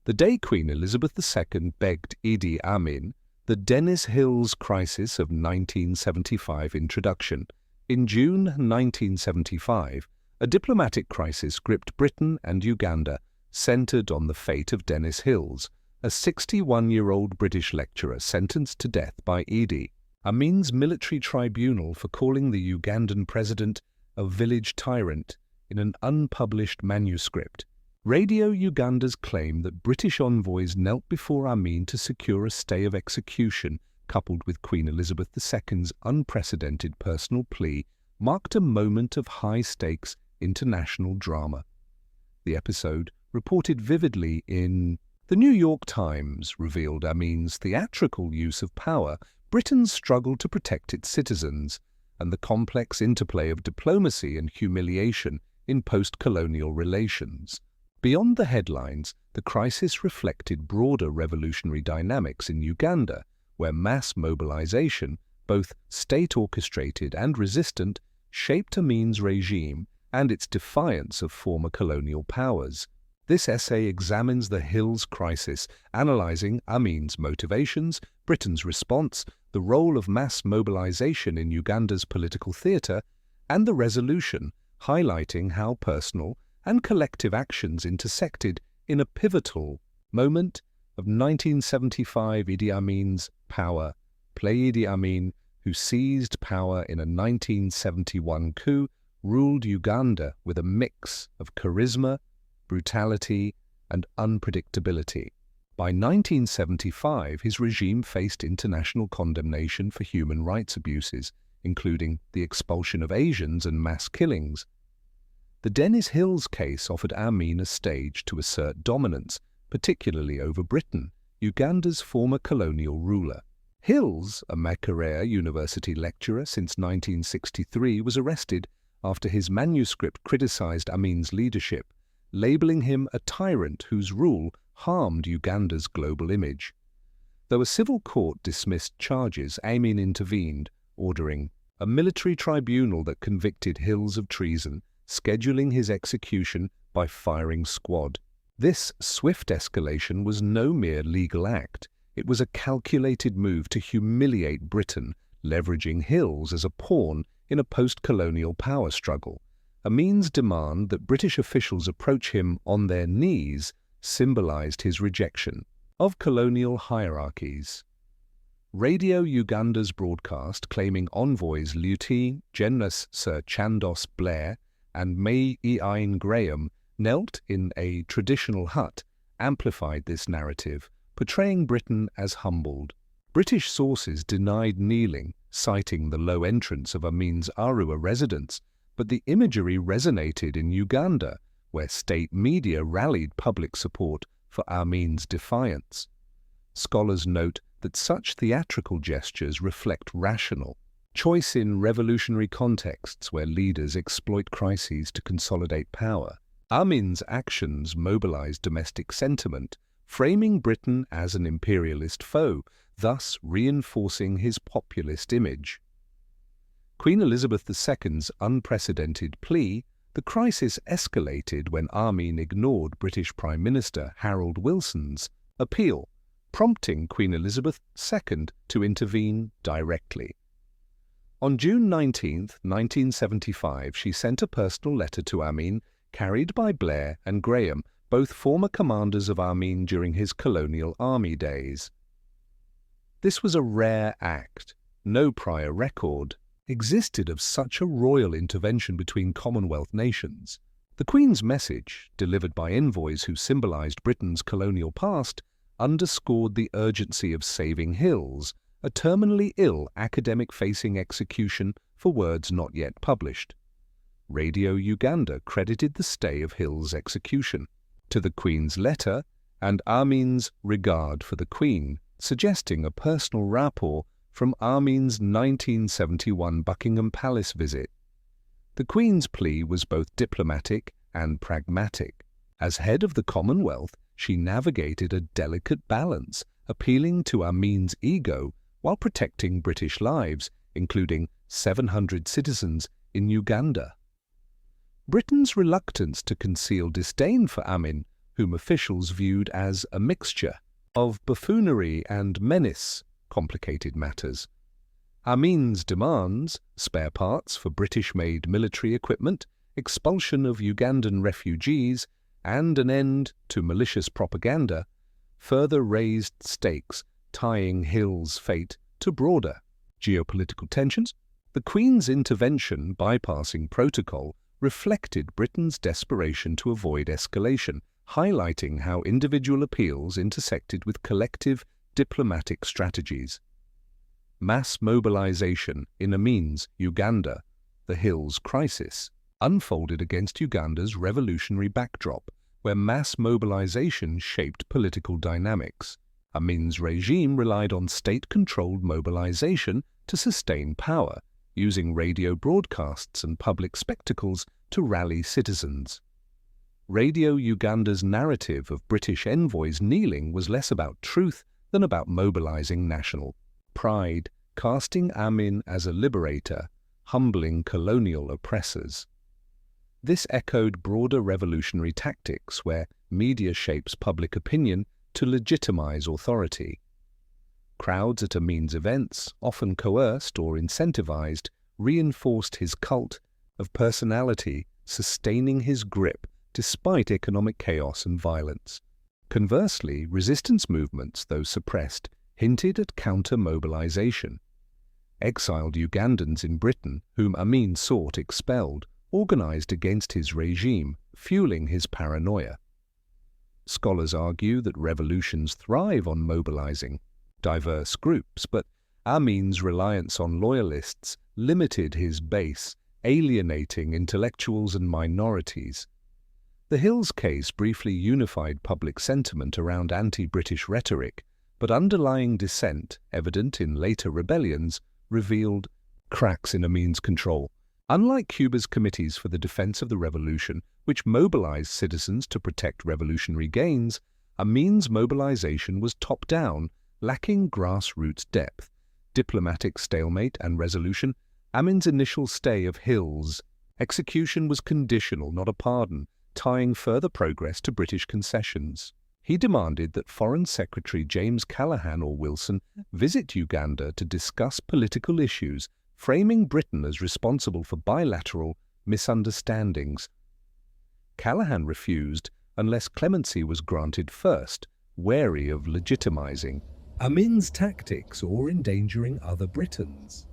The day Queen Elizabeth II begged Idi Amin, the Denis Hills crisis of 1975 introduction. In June 1975, a diplomatic crisis gripped Britain and Uganda, centered on the fate of Denis Hills, a 61-year-old British lecturer sentenced to death by Idi Amin's military tribunal for calling the Ugandan president a village tyrant in an unpublished manuscript. Radio Uganda's claim that British envoys knelt before Amin to secure a stay of execution, coupled with Queen Elizabeth II's unprecedented personal plea, marked a moment of high-stakes international drama. The episode, reported vividly in The New York Times, revealed Amin's theatrical use of power, Britain's struggle to protect its citizens, and the complex interplay of diplomacy and humiliation in post-colonial relations. Beyond the headlines, the crisis reflected broader revolutionary dynamics in Uganda, where mass mobilization, both state-orchestrated and resistant, shaped Amin's regime and its defiance of former colonial powers. This essay examines the Hills crisis, analyzing Amin's motivations, Britain's response, the role of mass mobilization in Uganda's political theatre, and the resolution, highlighting how personal and collective actions intersected in a pivotal moment of 1975 Idi Amin's power. Plea Idi Amin, who seized power in a 1971 coup, ruled Uganda with a mix of charisma, brutality, and unpredictability. By 1975, his regime faced international condemnation for human rights abuses, including the expulsion of Asians and mass killings. The Denis Hills case offered Amin a stage to assert dominance, particularly over Britain, Uganda's former colonial ruler. Hills, a Makerere University lecturer since 1963, was arrested after his manuscript criticized Amin's leadership, labeling him a tyrant whose rule harmed Uganda's global image. Though a civil court dismissed charges, Amin intervened, ordering a military tribunal that convicted Hills of treason, scheduling his execution by firing squad. This swift escalation was no mere legal act. It was a calculated move to humiliate Britain, leveraging Hills as a pawn in a post-colonial power struggle. Amin's demand that British officials approach him on their knees symbolized his rejection of colonial hierarchies. Radio Uganda's broadcast, claiming envoys Lieutenant General Sir Chandos Blair and May Ian Graham knelt in a traditional hut, amplified this narrative, portraying Britain as humbled. British sources denied kneeling, citing the low entrance of Amin's Arua residence, but the imagery resonated in Uganda, where state media rallied public support for Amin's defiance. Scholars note that such theatrical gestures reflect rational choice in revolutionary contexts where leaders exploit crises to consolidate power. Amin's actions mobilized domestic sentiment, framing Britain as an imperialist foe, thus reinforcing his populist image. Queen Elizabeth II's unprecedented plea, the crisis escalated when Amin ignored British Prime Minister Harold Wilson's appeal, prompting Queen Elizabeth II to intervene directly. On June 19, 1975, she sent a personal letter to Amin, carried by Blair and Graham, both former commanders of Amin during his colonial army days. This was a rare act. No prior record existed of such a royal intervention between Commonwealth nations. The Queen's message, delivered by envoys who symbolized Britain's colonial past, underscored the urgency of saving Hills, a terminally ill academic-facing execution for words not yet published. Radio Uganda credited the stay of Hills' execution to the Queen's letter and Amin's regard for the Queen, suggesting a personal rapport from Amin's 1971 Buckingham Palace visit. The Queen's plea was both diplomatic and pragmatic. As head of the Commonwealth, she navigated a delicate balance, appealing to Amin's ego while protecting British lives, including 700 citizens in Uganda. Britain's reluctance to conceal disdain for Amin, whom officials viewed as a mixture of buffoonery and menace, complicated matters. Amin's demands, spare parts for British-made military equipment, expulsion of Ugandan refugees, and an end to malicious propaganda, further raised stakes, tying Hills' fate to broader geopolitical tensions. The Queen's intervention, bypassing protocol, reflected Britain's desperation to avoid escalation, highlighting how individual appeals intersected with collective diplomatic strategies. Mass mobilization in Amin's Uganda, the Hills crisis, unfolded against Uganda's revolutionary backdrop, where mass mobilization shaped political dynamics. Amin's regime relied on state-controlled mobilization to sustain power, using radio broadcasts and public spectacles to rally citizens. Radio Uganda's narrative of British envoys kneeling was less about truth than about mobilizing national pride, casting Amin as a liberator, humbling colonial oppressors. This echoed broader revolutionary tactics where media shapes public opinion to legitimize authority. Crowds at Amin's events, often coerced or incentivized, reinforced his cult of personality, sustaining his grip despite economic chaos and violence. Conversely, resistance movements, though suppressed, hinted at counter-mobilization. Exiled Ugandans in Britain, whom Amin sought expelled, organized against his regime, fueling his paranoia. Scholars argue that revolutions thrive on mobilizing diverse groups, but Amin's reliance on loyalists limited his base, alienating intellectuals and minorities. The Hills case briefly unified public sentiment around anti-British rhetoric, but underlying dissent, evident in later rebellions, revealed cracks in Amin's control. Unlike Cuba's Committees for the Defense of the Revolution, which mobilized citizens to protect revolutionary gains, Amin's mobilization was top-down, lacking grassroots depth. Diplomatic stalemate and resolution, Amin's initial stay of Hills' execution was conditional, not a pardon, tying further progress to British concessions. He demanded that Foreign Secretary James Callaghan or Wilson visit Uganda to discuss political issues, framing Britain as responsible for bilateral misunderstandings. Callaghan refused unless clemency was granted first, wary of legitimizing Amin's tactics or endangering other Britons.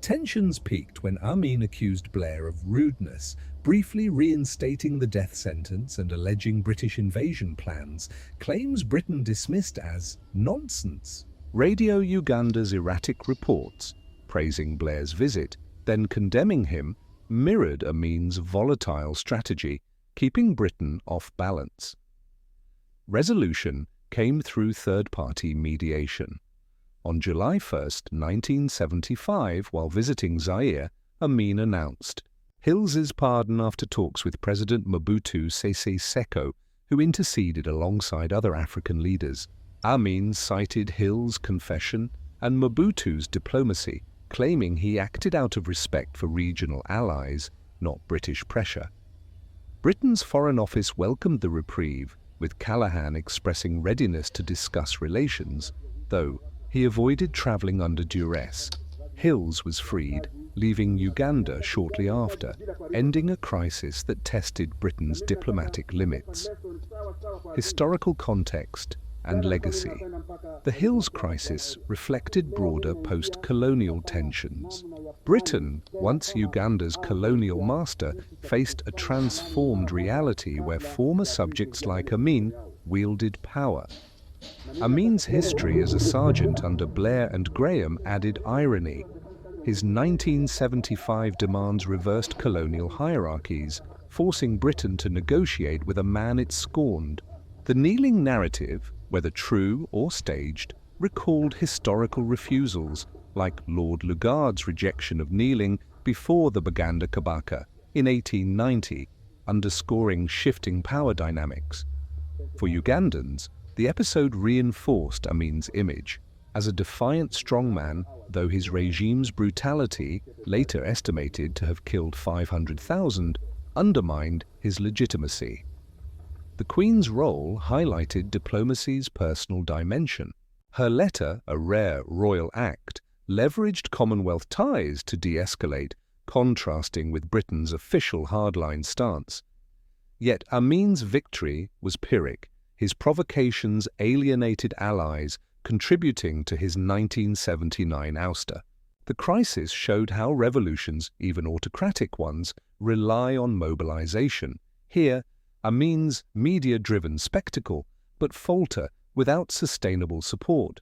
Tensions peaked when Amin accused Blair of rudeness, briefly reinstating the death sentence and alleging British invasion plans, claims Britain dismissed as nonsense. Radio Uganda's erratic reports, praising Blair's visit, then condemning him, mirrored Amin's volatile strategy, keeping Britain off balance. Resolution came through third-party mediation. On July 1, 1975, while visiting Zaire, Amin announced Hills's pardon after talks with President Mobutu Sese Seko, who interceded alongside other African leaders. Amin cited Hill's confession and Mobutu's diplomacy, claiming he acted out of respect for regional allies, not British pressure. Britain's Foreign Office welcomed the reprieve, with Callaghan expressing readiness to discuss relations, though he avoided travelling under duress. Hills was freed, leaving Uganda shortly after, ending a crisis that tested Britain's diplomatic limits. Historical context and legacy. The Hills crisis reflected broader post-colonial tensions. Britain, once Uganda's colonial master, faced a transformed reality where former subjects like Amin wielded power. Amin's history as a sergeant under Blair and Graham added irony. His 1975 demands reversed colonial hierarchies, forcing Britain to negotiate with a man it scorned. The kneeling narrative, whether true or staged, recalled historical refusals, like Lord Lugard's rejection of kneeling before the Baganda Kabaka in 1890, underscoring shifting power dynamics. For Ugandans, the episode reinforced Amin's image as a defiant strongman, though his regime's brutality, later estimated to have killed 500,000, undermined his legitimacy. The Queen's role highlighted diplomacy's personal dimension. Her letter, a rare royal act, leveraged Commonwealth ties to de-escalate, contrasting with Britain's official hardline stance. Yet Amin's victory was Pyrrhic, his provocations alienated allies, contributing to his 1979 ouster. The crisis showed how revolutions, even autocratic ones, rely on mobilization. Here, Amin's media-driven spectacle, but falter without sustainable support.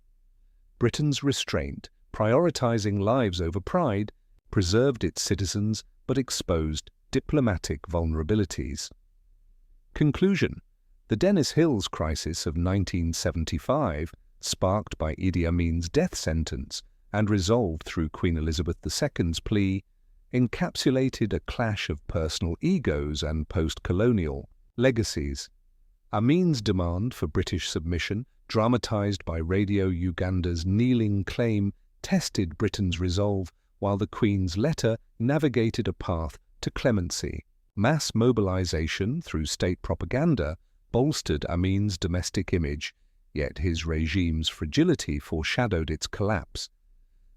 Britain's restraint, prioritizing lives over pride, preserved its citizens but exposed diplomatic vulnerabilities. Conclusion: the Denis Hills crisis of 1975, sparked by Idi Amin's death sentence and resolved through Queen Elizabeth II's plea, encapsulated a clash of personal egos and post-colonial legacies. Amin's demand for British submission, dramatized by Radio Uganda's kneeling claim, tested Britain's resolve, while the Queen's letter navigated a path to clemency. Mass mobilization through state propaganda bolstered Amin's domestic image, yet his regime's fragility foreshadowed its collapse.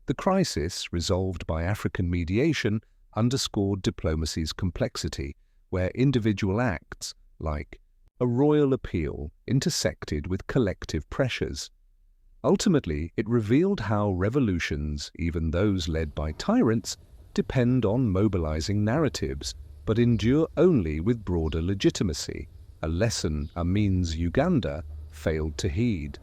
The crisis, resolved by African mediation, underscored diplomacy's complexity, where individual acts, like a royal appeal, intersected with collective pressures. Ultimately, it revealed how revolutions, even those led by tyrants, depend on mobilizing narratives, but endure only with broader legitimacy, a lesson Amin's Uganda failed to heed.